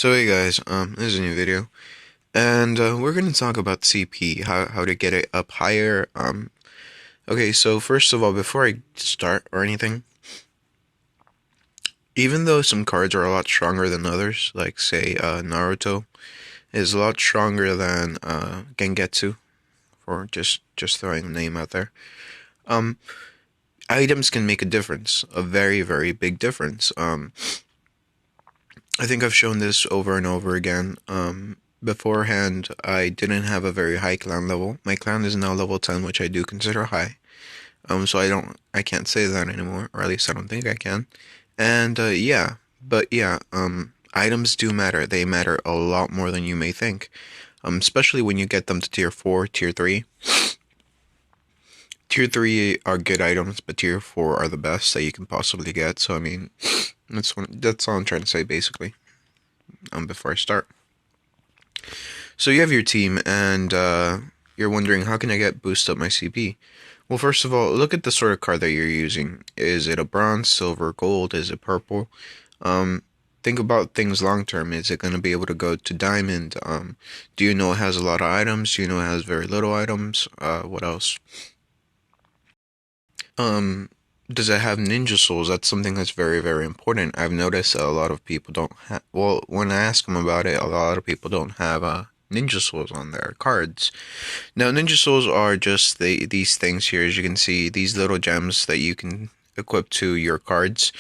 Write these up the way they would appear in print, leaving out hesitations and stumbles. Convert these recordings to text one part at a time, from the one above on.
So hey guys, this is a new video, and we're gonna talk about CP, how to get it up higher. Okay, so first of all, before I start or anything, even though some cards are a lot stronger than others, like say Naruto is a lot stronger than Gengetsu, for just throwing a name out there. Um, Items can make a difference, a very big difference. I think I've shown this over and over again. Beforehand, I didn't have a very high clan level. My clan is now level 10, which I do consider high. So I can't say that anymore, or at least I don't think I can. And, yeah, but yeah, items do matter. They matter a lot more than you may think. Especially when you get them to tier 4, tier 3. Tier 3 are good items, but tier 4 are the best that you can possibly get. So, I mean, that's all I'm trying to say, basically, before I start. So you have your team, and you're wondering, how can I boost up my CP? Well, first of all, look at the sort of card that you're using. Is it a bronze, silver, gold? Is it purple? Think about things long term. Is it going to be able to go to diamond? Do you know it has a lot of items? Do you know it has very little items? What else? Does it have ninja souls? That's something that's very important. I've noticed a lot of people don't have. Well, when I ask them about it, a lot of people don't have ninja souls on their cards. Now, ninja souls are just these things here, as you can see, these little gems that you can equip to your cards,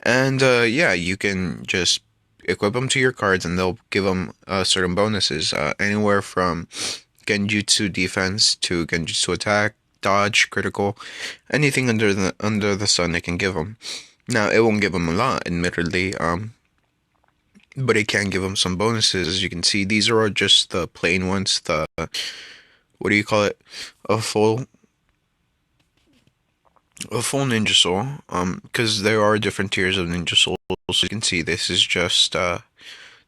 and yeah, you can just equip them to your cards, and they'll give them certain bonuses, anywhere from Genjutsu defense to Genjutsu attack, dodge, critical, anything under the sun it can give them. Now, it won't give them a lot, admittedly, but it can give them some bonuses. As you can see, these are just the plain ones, the, what do you call it, a full ninja soul, because there are different tiers of ninja souls. You can see this is just,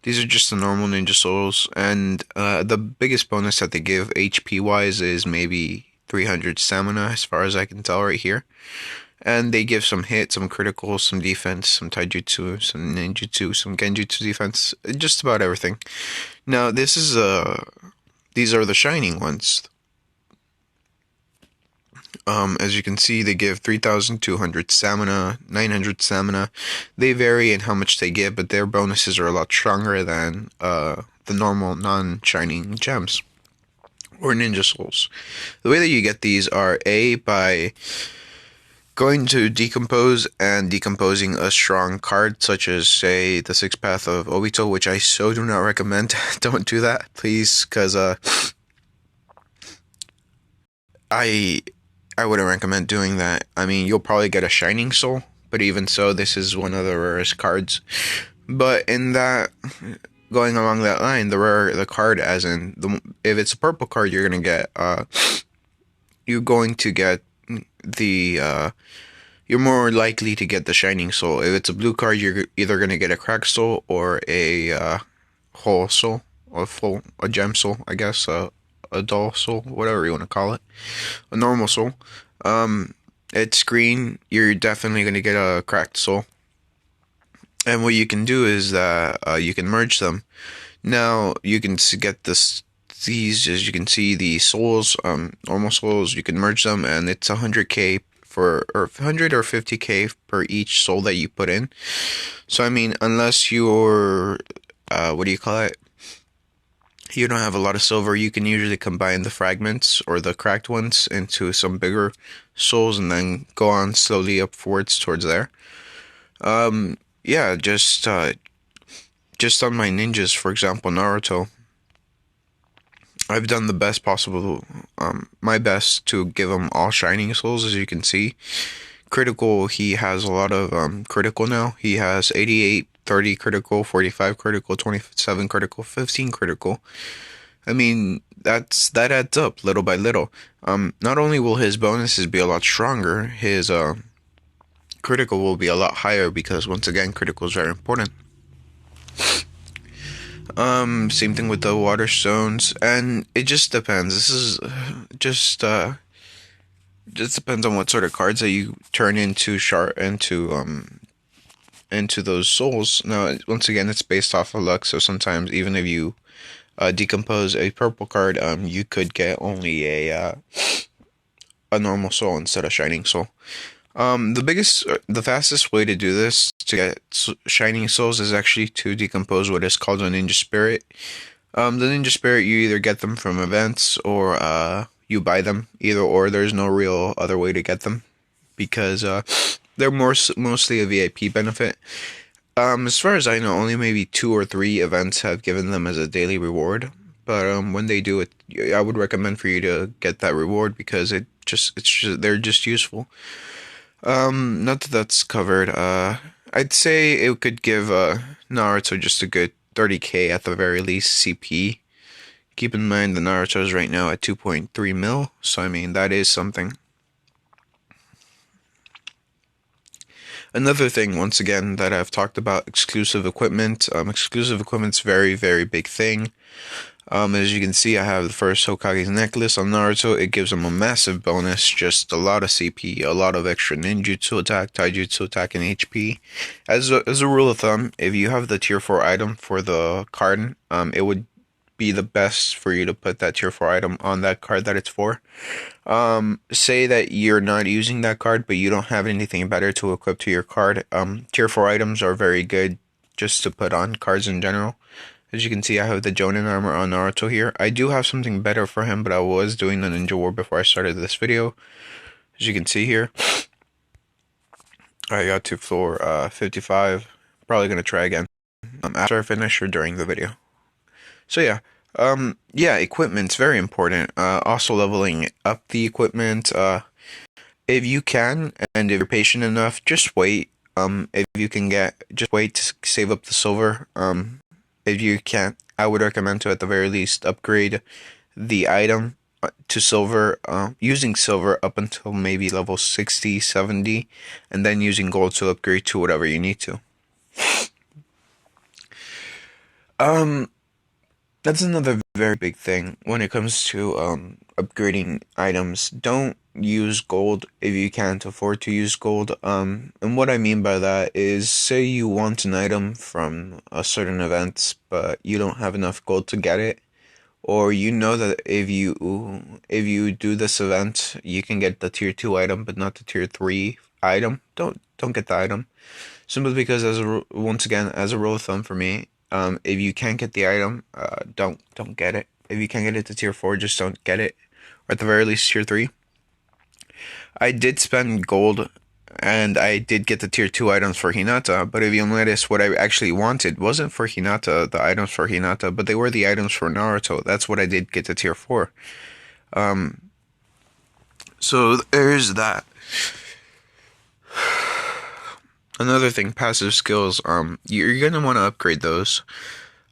these are just the normal ninja souls, and the biggest bonus that they give HP wise is maybe 300 stamina, as far as I can tell right here. And they give some hit, some critical, some defense, some taijutsu, some ninjutsu, some genjutsu defense, just about everything. Now, these are the shining ones. As you can see, they give 3,200 stamina, 900 stamina. They vary in how much they give, but their bonuses are a lot stronger than the normal non-shining gems or ninja souls. The way that you get these are by going to decompose and decomposing a strong card, such as, say, the Sixth Path of Obito, which I so do not recommend. Don't do that, please, because I wouldn't recommend doing that. I mean, you'll probably get a Shining Soul, but even so, this is one of the rarest cards. But in that, going along that line, the card, as in if it's a purple card, you're gonna get you're more likely to get the Shining Soul. If it's a blue card, you're either gonna get a Cracked Soul or a whole soul, or a gem soul, I guess, a dull soul, whatever you want to call it, a normal soul. It's green. You're definitely gonna get a Cracked Soul. And what you can do is that you can merge them. Now you can get these, as you can see, the souls, normal souls. You can merge them, and it's 100k or 100 or 50k per each soul that you put in. So I mean, unless you're, what do you call it? You don't have a lot of silver, you can usually combine the fragments or the cracked ones into some bigger souls, and then go on slowly upwards towards there. Yeah, just on my ninjas, for example, Naruto, I've done the best possible, my best to give him all shining souls, as you can see. Critical, he has a lot of critical now. He has 88, 30 critical, 45 critical, 27 critical, 15 critical. I mean, that adds up little by little. Not only will his bonuses be a lot stronger, his critical will be a lot higher, because once again, critical is very important. Same thing with the water stones, and it just depends. This is just depends on what sort of cards that you turn into into those souls. Now, once again, it's based off of luck, so sometimes even if you decompose a purple card, you could get only a normal soul instead of shining soul. The fastest way to do this to get shining souls is actually to decompose what is called a ninja spirit. The ninja spirit, you either get them from events or you buy them. Either or, there's no real other way to get them because they're mostly a VIP benefit. As far as I know, only maybe 2 or 3 events have given them as a daily reward. But when they do it, I would recommend for you to get that reward because they're just useful. Not that that's covered. I'd say it could give Naruto just a good 30k at the very least CP. Keep in mind the Naruto is right now at 2.3 mil, so I mean that is something. Another thing, once again, that I've talked about, exclusive equipment. Exclusive equipment's very, very big thing. As you can see, I have the first Hokage's necklace on Naruto. It gives him a massive bonus, just a lot of CP, a lot of extra ninjutsu attack, taijutsu attack, and HP. As a rule of thumb, if you have the tier 4 item for the card, it would be the best for you to put that tier 4 item on that card that it's for. Say that you're not using that card, but you don't have anything better to equip to your card. Tier 4 items are very good just to put on cards in general. As you can see, I have the Jonin armor on Naruto here. I do have something better for him, but I was doing the Ninja War before I started this video. As you can see here, I got to floor 55. Probably going to try again after I finish or during the video. So yeah, equipment's very important. Also leveling up the equipment. If you can, and if you're patient enough, just wait. If you can just wait to save up the silver. If you can't, I would recommend to at the very least upgrade the item to silver, using silver up until maybe level 60, 70, and then using gold to upgrade to whatever you need to. That's another very big thing when it comes to upgrading items. Don't use gold if you can't afford to use gold. And what I mean by that is, say you want an item from a certain event, but you don't have enough gold to get it, or you know that if you do this event, you can get the tier 2 item, but not the tier 3 item. Don't get the item, simply because once again, as a rule of thumb for me. If you can't get the item, don't get it. If you can't get it to tier 4, just don't get it. Or at the very least, tier 3. I did spend gold, and I did get the tier 2 items for Hinata, but if you'll notice, what I actually wanted wasn't for Hinata, the items for Hinata, but they were the items for Naruto. That's what I did get to tier 4. So there's that. Another thing, passive skills, you're going to want to upgrade those.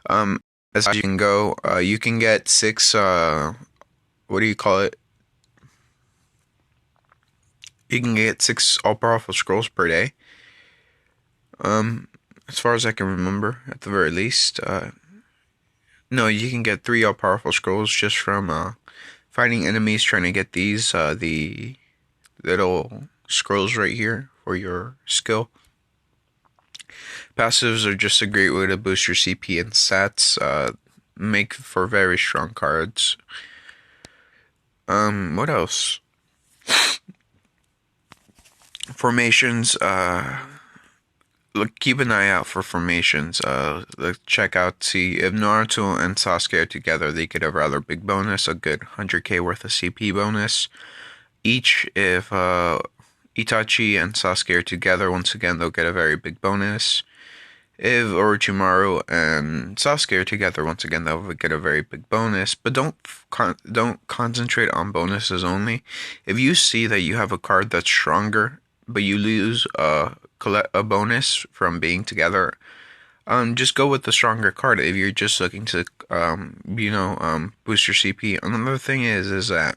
As you can go, you can get 6, what do you call it? You can get 6 all-powerful scrolls per day. As far as I can remember, at the very least. No, you can get 3 all-powerful scrolls just from, fighting enemies, trying to get these, the little scrolls right here for your skill. Passives are just a great way to boost your CP and stats, make for very strong cards. What else? Formations, keep an eye out for formations. Check out, see if Naruto and Sasuke are together, they get a rather big bonus, a good 100k worth of CP bonus. If Itachi and Sasuke are together, once again, they'll get a very big bonus. If Orochimaru and Sasuke are together, once again, they'll get a very big bonus. But don't concentrate on bonuses only. If you see that you have a card that's stronger, but you lose a bonus from being together, just go with the stronger card if you're just looking to, boost your CP. Another thing is that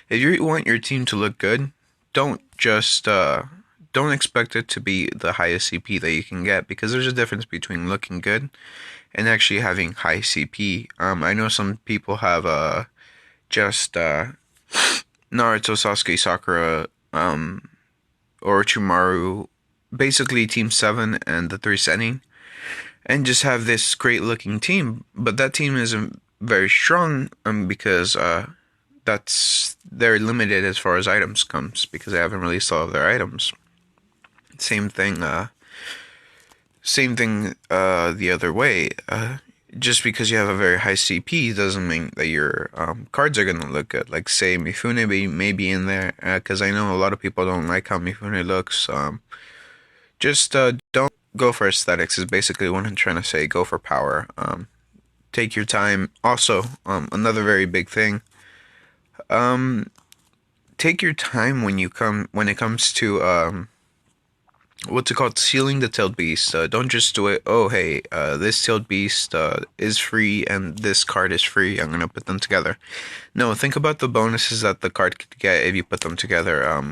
if you want your team to look good, don't expect it to be the highest CP that you can get, because there's a difference between looking good and actually having high CP. I know some people have just Naruto, Sasuke, Sakura, Orochimaru, basically Team 7 and the 3 setting, and just have this great looking team. But that team isn't very strong because they're limited as far as items comes because they haven't released all of their items. Same thing. The other way. Just because you have a very high CP doesn't mean that your cards are gonna look good. Like say Mifune may be in there because I know a lot of people don't like how Mifune looks. Just don't go for aesthetics is basically what I'm trying to say. Go for power. Take your time. Also, another very big thing. Um, Take your time when it comes to what's it called, sealing the tailed beast. Don't just do it. Oh hey, this tailed beast is free and this card is free. I'm gonna put them together. No, think about the bonuses that the card could get if you put them together.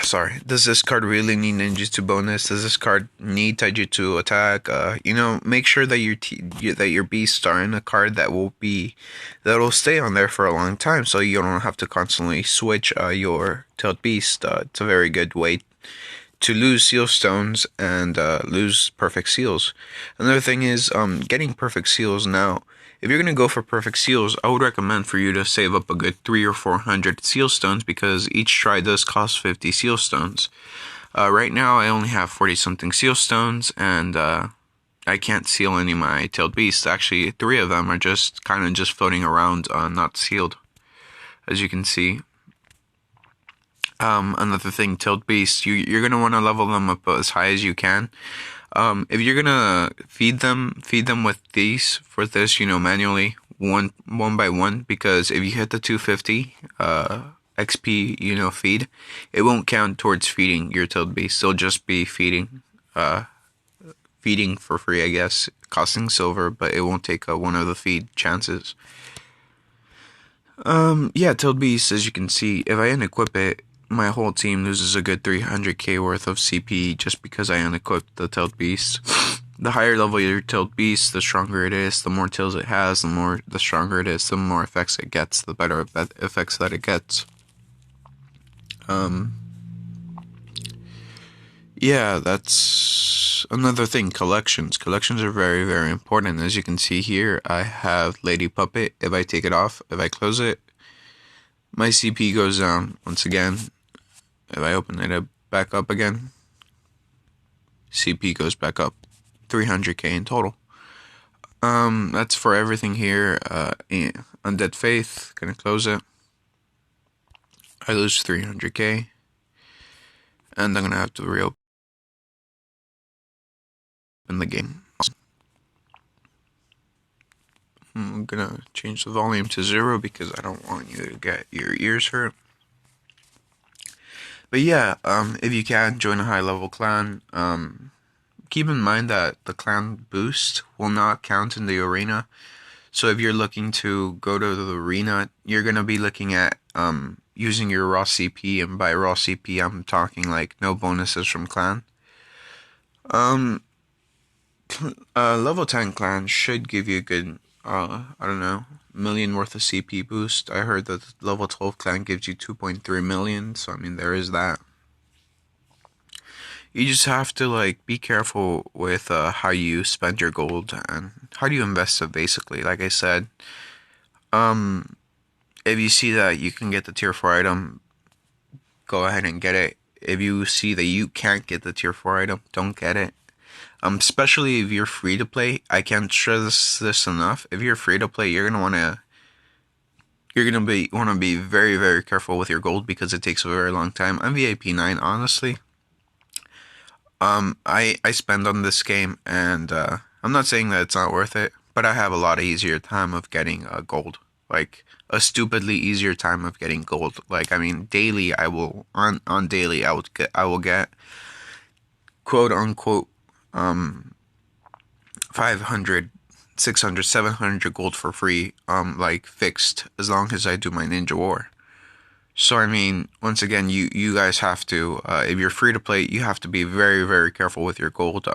Sorry, does this card really need ninjutsu bonus? Does this card need taijutsu attack? Make sure that your beasts are in a card that'll stay on there for a long time, so you don't have to constantly switch your tailed beast. It's a very good way to lose seal stones and lose perfect seals. Another thing is getting perfect seals now. If you're gonna go for perfect seals, I would recommend for you to save up a good 300 or 400 seal stones because each try does cost 50 seal stones. Right now, I only have 40 something seal stones, and I can't seal any of my tailed beasts. Actually, 3 of them are just kind of just floating around, not sealed, as you can see. Another thing, tailed beasts, you're gonna want to level them up as high as you can. If you're gonna feed them with these for this, manually one by one, because if you hit the 250 XP, feed, it won't count towards feeding your tailed beast. It'll just be feeding for free, I guess, costing silver, but it won't take one of the feed chances. Yeah, tailed beast, as you can see, if I unequip it, my whole team loses a good 300k worth of CP just because I unequipped the tailed beast. The higher level your tailed beast, the stronger it is. The more tails it has, the stronger it is. The more effects it gets, the better effects that it gets. Yeah, that's another thing. Collections. Collections are very, very important. As you can see here, I have Lady Puppet. If I take it off, if I close it, my CP goes down once again. If I open it back up again, CP goes back up, 300k in total. That's for everything here. Undead Faith, gonna close it. I lose 300k, and I'm gonna have to reopen the game. I'm gonna change the volume to 0 because I don't want you to get your ears hurt. But yeah, if you can, join a high-level clan. Keep in mind that the clan boost will not count in the arena. So if you're looking to go to the arena, you're going to be looking at using your raw CP. And by raw CP, I'm talking like no bonuses from clan. Level 10 clan should give you a good, I don't know, million worth of CP boost. I heard that level 12 clan gives you 2.3 million, so I mean there is that. You just have to be careful with how you spend your gold and how do you invest it basically. Like I said, if you see that you can get the tier 4 item, go ahead and get it. If you see that you can't get the tier 4 item, don't get it. Especially if you're free to play, I can't stress this enough. If you're free to play, you're gonna want to be very, very careful with your gold because it takes a very long time. I'm VIP 9, honestly. I spend on this game, and I'm not saying that it's not worth it, but I have a lot easier time of getting gold. Like a stupidly easier time of getting gold. Like I mean, daily on daily I will get quote unquote 500, 600, 700 gold for free, fixed, as long as I do my Ninja War. So I mean, once again, you guys have to, if you're free to play, you have to be very, very careful with your gold.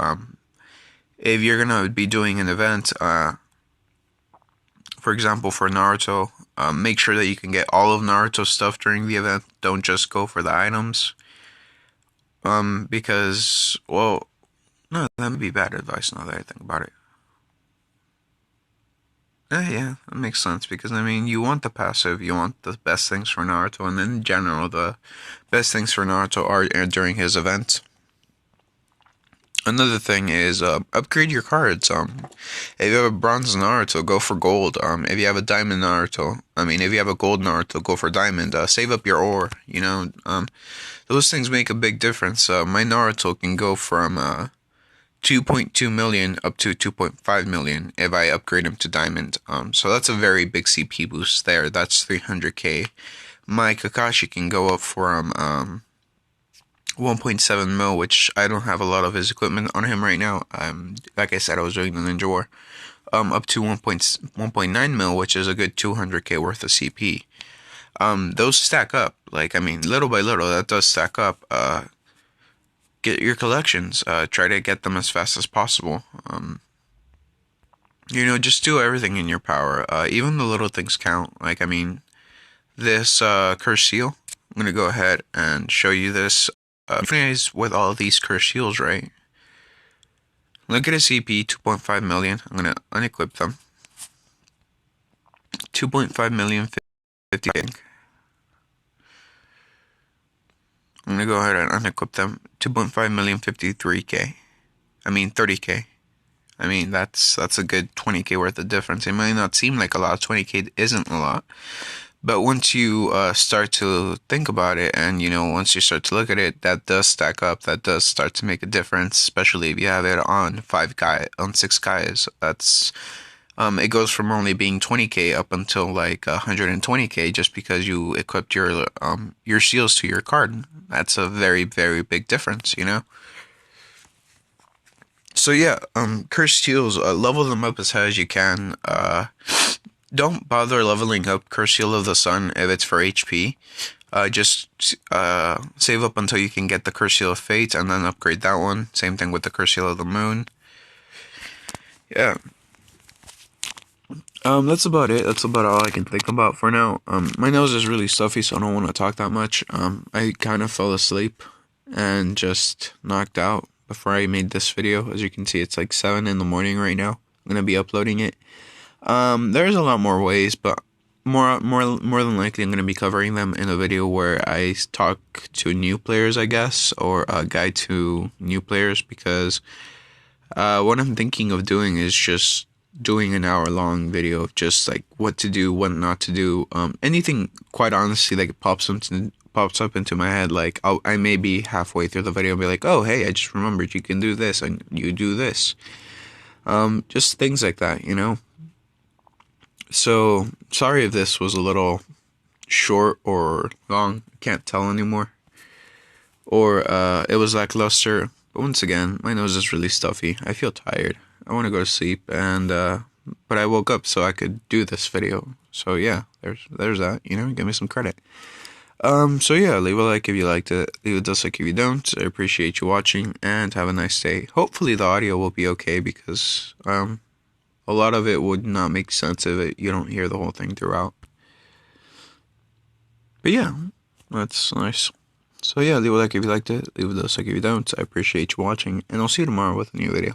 If you're gonna be doing an event, for example, for Naruto, make sure that you can get all of Naruto's stuff during the event. Don't just go for the items. Because, well, no, that would be bad advice now that I think about it. Yeah, that makes sense because I mean, you want the passive, you want the best things for Naruto, and in general, the best things for Naruto are during his events. Another thing is upgrade your cards. If you have a bronze Naruto, go for gold. If you have a diamond Naruto, I mean, if you have a gold Naruto, go for diamond. Save up your ore. Those things make a big difference. My Naruto can go from 2.2 million up to 2.5 million if I upgrade him to diamond. So that's a very big CP boost there. That's 300k. My Kakashi can go up from 1.7 mil, which I don't have a lot of his equipment on him right now. Like I said, I was doing the Ninja War. Up to 1.9 mil, which is a good 200k worth of CP. Those stack up. Like, I mean, little by little, that does stack up. Get your collections. Try to get them as fast as possible. Just do everything in your power. Even the little things count. Like, I mean, this curse seal. I'm gonna go ahead and show you this. With all of these curse seals, right? Look at a CP 2.5 million. I'm gonna unequip them. 2.5 million 50. I'm gonna go ahead and unequip them. 2.5 million 53k. I mean 30k. I mean that's a good 20k worth of difference. It might not seem like a lot. 20k isn't a lot. But once you start to think about it, and once you start to look at it, that does stack up. That does start to make a difference, especially if you have it on 6 guys. That's it goes from only being 20k up until like 120k just because you equipped your seals to your card. That's a very, very big difference, So yeah, cursed seals, level them up as high as you can. Don't bother leveling up Curse Seal of the Sun if it's for HP. Just save up until you can get the Curse Seal of Fate and then upgrade that one. Same thing with the Curse Seal of the Moon. Yeah. That's about it. That's about all I can think about for now. My nose is really stuffy, so I don't want to talk that much. I kind of fell asleep and just knocked out before I made this video. As you can see, it's like 7 in the morning right now. I'm going to be uploading it. There's a lot more ways, but more than likely I'm going to be covering them in a video where I talk to new players, I guess, or a guide to new players, because what I'm thinking of doing is just doing an hour-long video of just like what to do, what not to do, anything, quite honestly, that pops up into my head. Like I may be halfway through the video and be like, oh hey, I just remembered you can do this and you do this. Just things like that, So, sorry if this was a little short or long, I can't tell anymore. Or, it was lackluster. But once again, my nose is really stuffy. I feel tired. I want to go to sleep, and, but I woke up so I could do this video. So yeah, there's that, give me some credit. So yeah, leave a like if you liked it, leave a dislike if you don't. I appreciate you watching, and have a nice day. Hopefully the audio will be okay, because, a lot of it would not make sense if you don't hear the whole thing throughout. But yeah, that's nice. So yeah, leave a like if you liked it, leave a dislike if you don't. I appreciate you watching, and I'll see you tomorrow with a new video.